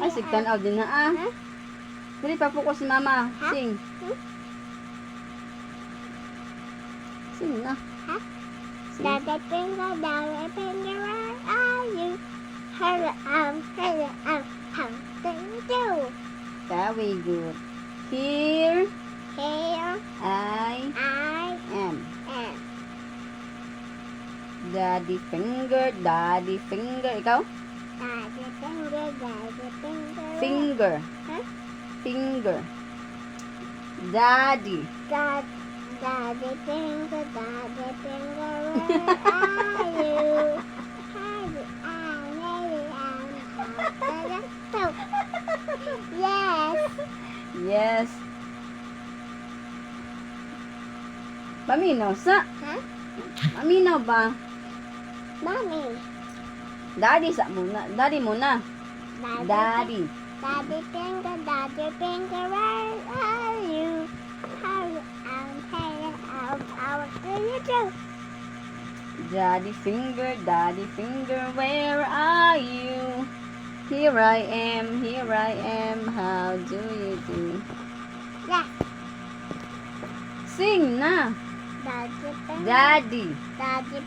Ay, sigtanaw din na ah. Huh? Dili pa focus si mama. Ha? Sing. Sing na. Ha? Sing. Daddy finger, where are you? How do you do? Very good. Here Here I I am. am. Daddy finger, daddy finger. Ikaw? Daddy finger, Finger. Huh? Finger. Daddy. Daddy finger, where are you? Yes. Yes. Paminaw sa? Huh? Paminaw ba? Mommy. Daddy sa muna. Daddy muna. Daddy. Daddy finger, where are you? How do you do? Daddy finger, where are you? Here I am, how do you do? Yeah. Sing na. Daddy finger. Daddy.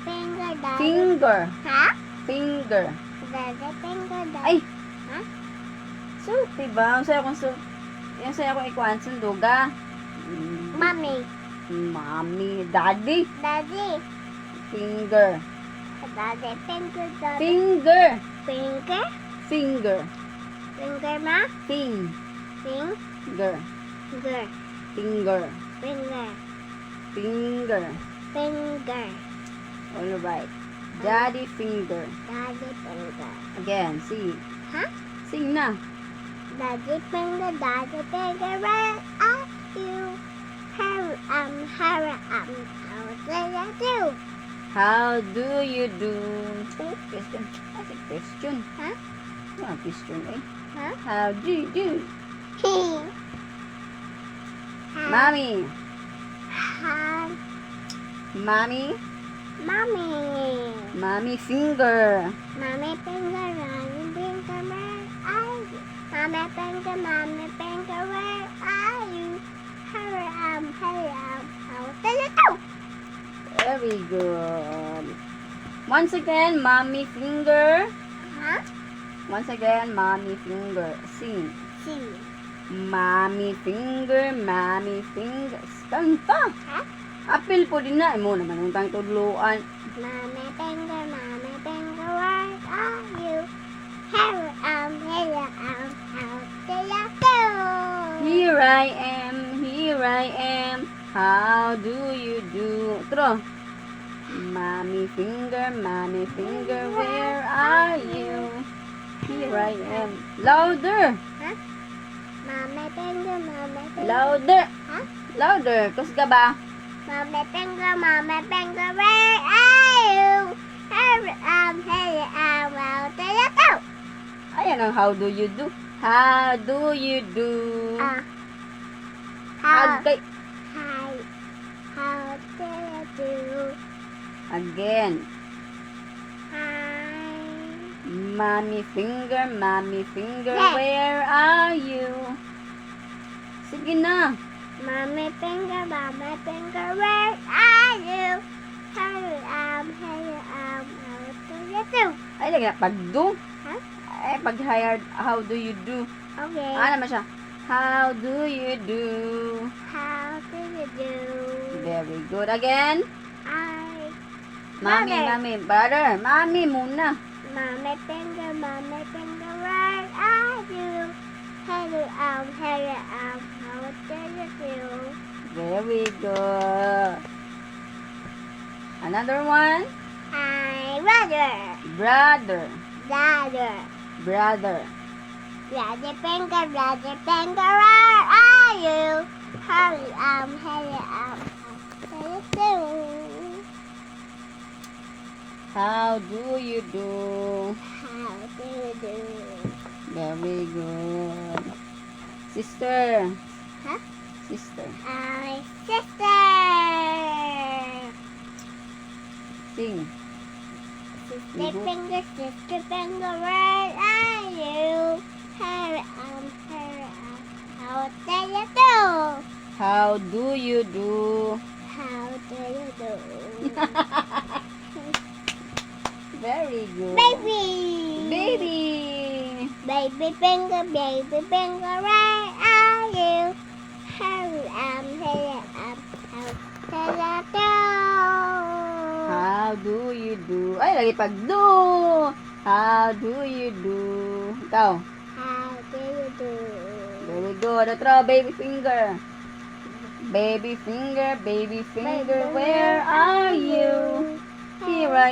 Finger. Finger. Huh? Finger. Daddy finger. Ay! Huh? Sulti ba? Ang saya kong yung saya kong ikuan sunduga. Mommy. Mommy. Daddy. Daddy. Finger. Daddy finger. Finger. Finger. Finger. Finger ma. Finger. Finger. Finger. Finger. Finger. Finger. All right. Daddy finger. Daddy finger. Again, see. Huh? Sing na. Daddy finger, where are you? How do you do? How do you do? Oh, question. That's a question. Huh? Question eh. Huh? How do you do? Mommy. Mommy. Mommy. Mommy finger. Mommy finger, where are you? Mommy finger, where are you? How do you do? Very good. Once again, mommy finger. Huh? Once again, mommy finger. Sing. See. Mommy finger, kanta. Huh? Apil po din na. Mo naman ang tang tudluan. Mommy finger, where are you? How do you do? Here I am. How do you do? Tro. Mommy finger, where are you? Here I am. Louder. Huh? Mommy finger, Louder. Huh? Louder. Kusga ba? Mommy finger, where are you? How do you do? Ayan ang how do you do. How do you do? How Agay. do you do? Again. Hi. Mommy finger, Yeah. where are you? Sige na. Mommy finger, where are you? How do you do? Ay, lagi na. Pag-do. Huh? Ay, pag-hired, how do you do? Okay. Ano naman siya? How do you do? How do you do? Very good. Again. Mother. Mommy, brother. Mommy muna. Mommy finger, where are you? How do you do? Very good. Another one. Brother. Brother. Brother finger, where are you? How do you do? How do you do? How do you do? Very good. Sister. Huh? Sister. Sister. Sing. Sister finger, where are do you do? How do you do? Very good. Baby. Baby. Baby finger, where are you? Here I am, here I am. How do you do? How do you do? Ay, lagi pag do. How do you do? Ikaw. How do you do? Very good. Otro, baby finger. Baby finger, where are you? Here I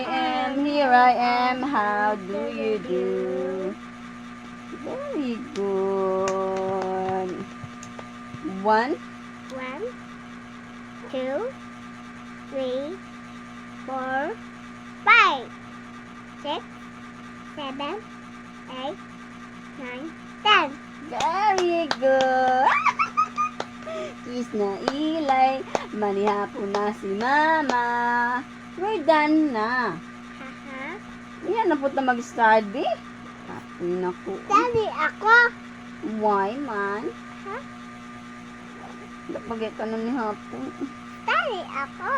am, how do you do? Very good. 1, 1, 2, 3, 4, 5, 6, 7, 8, 9, 10. very good. Kiss na ilay, manihapon na si mama. We're done na. Haha. Yan na po na mag-study. Happy na po. Daddy, ako. Why man? Ha? Bagay ka na ni hapon. Daddy, ako.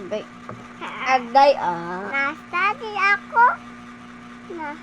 Agay. Agay ah. Na-study ako. Na